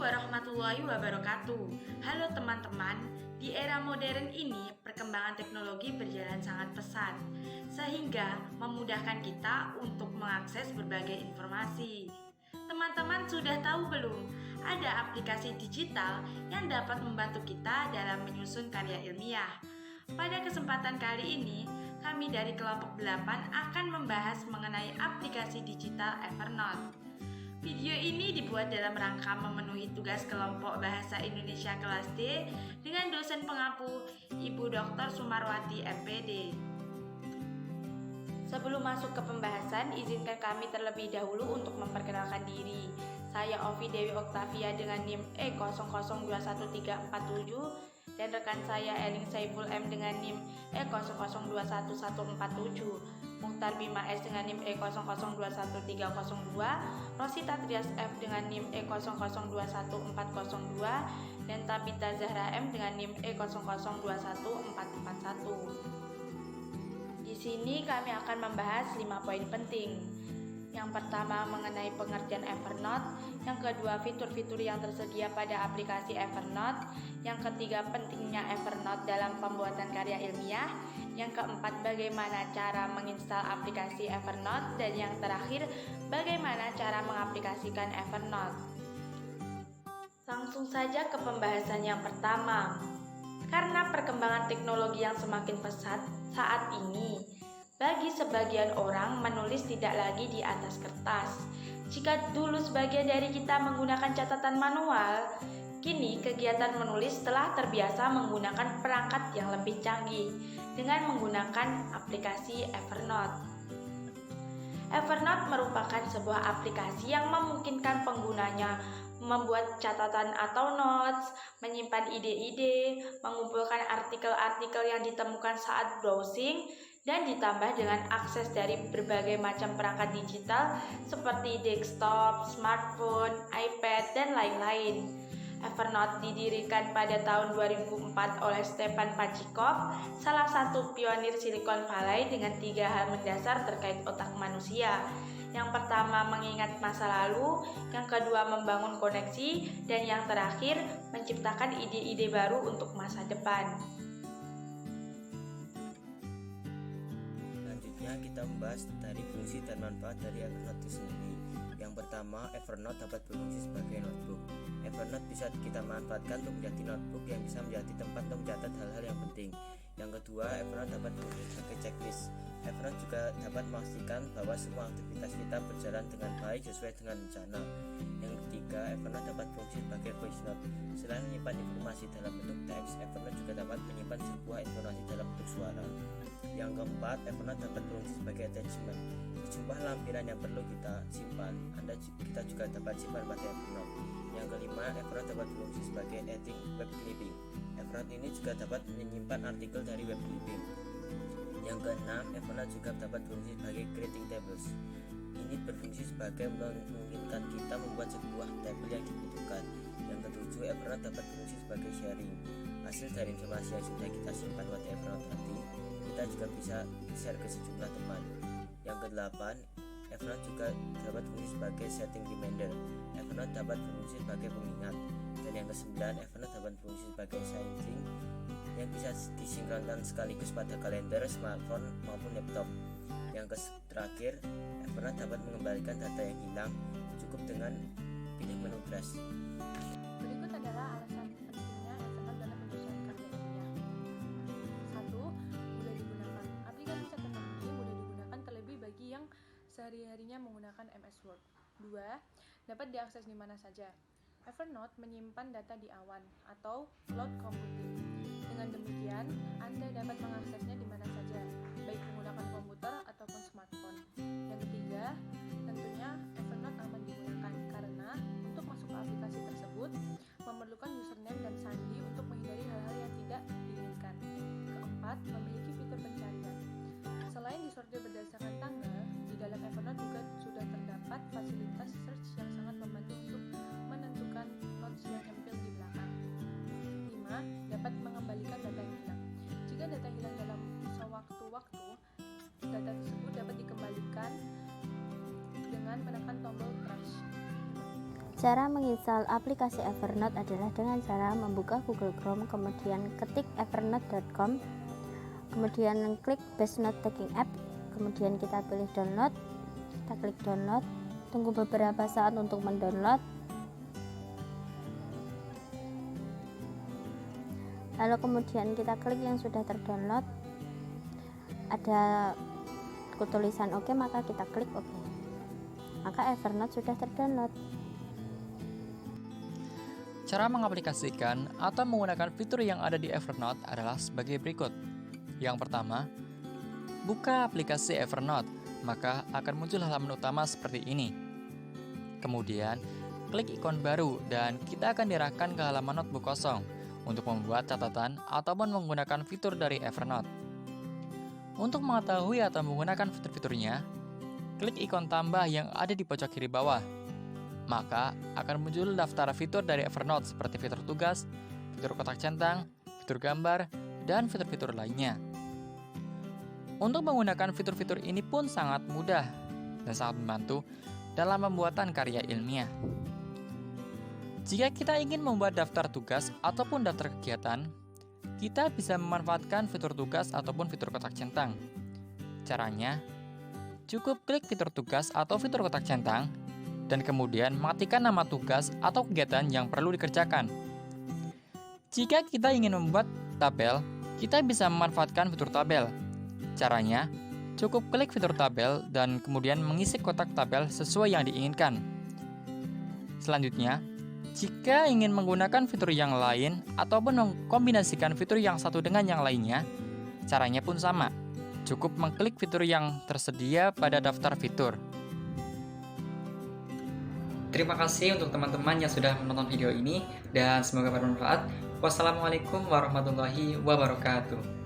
warahmatullahi wabarakatuh. Halo teman-teman, di era modern ini perkembangan teknologi berjalan sangat pesat, sehingga memudahkan kita untuk mengakses berbagai informasi. Teman-teman sudah tahu belum? Ada aplikasi digital yang dapat membantu kita dalam menyusun karya ilmiah. Pada kesempatan kali ini, kami dari kelompok 8 akan membahas mengenai aplikasi digital Evernote. Video ini dibuat dalam rangka memenuhi tugas kelompok Bahasa Indonesia kelas D dengan dosen pengampu Ibu Dr. Sumarwati MPD. Sebelum masuk ke pembahasan, izinkan kami terlebih dahulu untuk memperkenalkan diri. Saya Ovi Dewi Oktavia dengan NIM E002137 dan rekan saya Eling Saiful M dengan NIM E00211147. Muhtar Bima S dengan NIM E00211302, Rosita Trias F dengan NIM E00211402, dan Tabita Zahra M dengan NIM E00214441. Di sini kami akan membahas 5 poin penting. Yang pertama mengenai pengertian Evernote, yang kedua fitur-fitur yang tersedia pada aplikasi Evernote, yang ketiga pentingnya Evernote dalam pembuatan karya ilmiah, yang keempat bagaimana cara menginstal aplikasi Evernote, dan yang terakhir bagaimana cara mengaplikasikan Evernote. Langsung saja ke pembahasan yang pertama. Karena perkembangan teknologi yang semakin pesat saat ini, bagi sebagian orang menulis tidak lagi di atas kertas. Jika dulu sebagian dari kita menggunakan catatan manual, kini kegiatan menulis telah terbiasa menggunakan perangkat yang lebih canggih dengan menggunakan aplikasi Evernote. Evernote merupakan sebuah aplikasi yang memungkinkan penggunanya membuat catatan atau notes, menyimpan ide-ide, mengumpulkan artikel-artikel yang ditemukan saat browsing, dan ditambah dengan akses dari berbagai macam perangkat digital seperti desktop, smartphone, iPad, dan lain-lain. Evernote didirikan pada tahun 2004 oleh Stepan Pachikov, salah satu pionir Silicon Valley dengan 3 hal mendasar terkait otak manusia. Yang pertama mengingat masa lalu, yang kedua membangun koneksi, dan yang terakhir menciptakan ide-ide baru untuk masa depan. Selanjutnya kita membahas dari fungsi dan manfaat dari Evernote itu sendiri. Yang pertama, Evernote dapat berfungsi sebagai notebook. Evernote bisa kita manfaatkan untuk menjadi notebook yang bisa menjadi tempat untuk mencatat hal-hal yang penting. Yang kedua, Evernote dapat berfungsi sebagai checklist. Evernote juga dapat memastikan bahwa semua aktivitas kita berjalan dengan baik sesuai dengan rencana. Yang ketiga, Evernote dapat berfungsi sebagai voice note. Selain menyimpan informasi dalam bentuk teks, Evernote juga dapat menyimpan sebuah informasi dalam bentuk suara. Yang keempat, Evernote dapat berfungsi sebagai attachment. Sejumlah lampiran yang perlu kita simpan, kita juga dapat simpan pada Evernote. Yang kelima, Evernote dapat berfungsi sebagai editing web clipping. Evernote ini juga dapat menyimpan artikel dari web clipping. Yang keenam, Evernote juga dapat berfungsi sebagai creating tables. Ini berfungsi sebagai memungkinkan kita membuat sebuah tabel yang dibutuhkan. Yang ketujuh, Evernote dapat berfungsi sebagai sharing. Hasil dari informasi yang sudah kita simpan pada Evernote tadi, kita juga bisa share ke sejumlah teman. Yang kedelapan, Evernote juga dapat berfungsi sebagai setting reminder. Evernote dapat berfungsi sebagai pengingat. Dan yang kesembilan, Evernote dapat berfungsi sebagai syncing yang bisa disinkronkan sekaligus pada kalender, smartphone maupun laptop. Yang terakhir, Evernote dapat mengembalikan data yang hilang cukup dengan pilih menu brush. Berikut adalah alasan pentingnya Evernote dalam penyusunan karya ilmiah. 1. Mudah digunakan. Aplikasi catatan ini mudah digunakan terlebih bagi yang sehari-harinya menggunakan MS Word. 2. Dapat diakses di mana saja. Evernote menyimpan data di awan atau cloud computing. Dengan demikian, Anda dapat mengaksesnya di mana saja, baik menggunakan komputer ataupun smartphone. Yang ketiga, tentunya Evernote aman digunakan karena untuk masuk ke aplikasi tersebut memerlukan username dan sandi untuk menghindari hal-hal yang tidak diinginkan. Keempat, memiliki fitur pencarian. Selain disortir berdasarkan tanggal, di dalam Evernote juga sudah terdapat fasilitas search yang sangat membantu untuk menentukan notes yang tampil di belakang. 5. Dapat mengembalikan data yang hilang. Jika data hilang dalam sewaktu-waktu, data tersebut dapat dikembalikan dengan menekan tombol trash. Cara menginstal aplikasi Evernote adalah dengan cara membuka Google Chrome, kemudian ketik evernote.com, kemudian klik Best Note Taking App, kemudian kita pilih download, kita klik download, tunggu beberapa saat untuk mendownload. Lalu kemudian kita klik yang sudah terdownload, ada tulisan OK, maka kita klik OK. Maka Evernote sudah terdownload. Cara mengaplikasikan atau menggunakan fitur yang ada di Evernote adalah sebagai berikut. Yang pertama, buka aplikasi Evernote, maka akan muncul halaman utama seperti ini. Kemudian, klik ikon baru dan kita akan diarahkan ke halaman notebook kosong untuk membuat catatan ataupun menggunakan fitur dari Evernote. Untuk mengetahui atau menggunakan fitur-fiturnya, klik ikon tambah yang ada di pojok kiri bawah. Maka akan muncul daftar fitur dari Evernote seperti fitur tugas, fitur kotak centang, fitur gambar, dan fitur-fitur lainnya. Untuk menggunakan fitur-fitur ini pun sangat mudah dan sangat membantu dalam pembuatan karya ilmiah. Jika kita ingin membuat daftar tugas ataupun daftar kegiatan, kita bisa memanfaatkan fitur tugas ataupun fitur kotak centang. Caranya, cukup klik fitur tugas atau fitur kotak centang, dan kemudian matikan nama tugas atau kegiatan yang perlu dikerjakan. Jika kita ingin membuat tabel, kita bisa memanfaatkan fitur tabel. Caranya, cukup klik fitur tabel dan kemudian mengisi kotak tabel sesuai yang diinginkan. Selanjutnya, jika ingin menggunakan fitur yang lain ataupun mengkombinasikan fitur yang satu dengan yang lainnya, caranya pun sama. Cukup mengklik fitur yang tersedia pada daftar fitur. Terima kasih untuk teman-teman yang sudah menonton video ini dan semoga bermanfaat. Wassalamualaikum warahmatullahi wabarakatuh.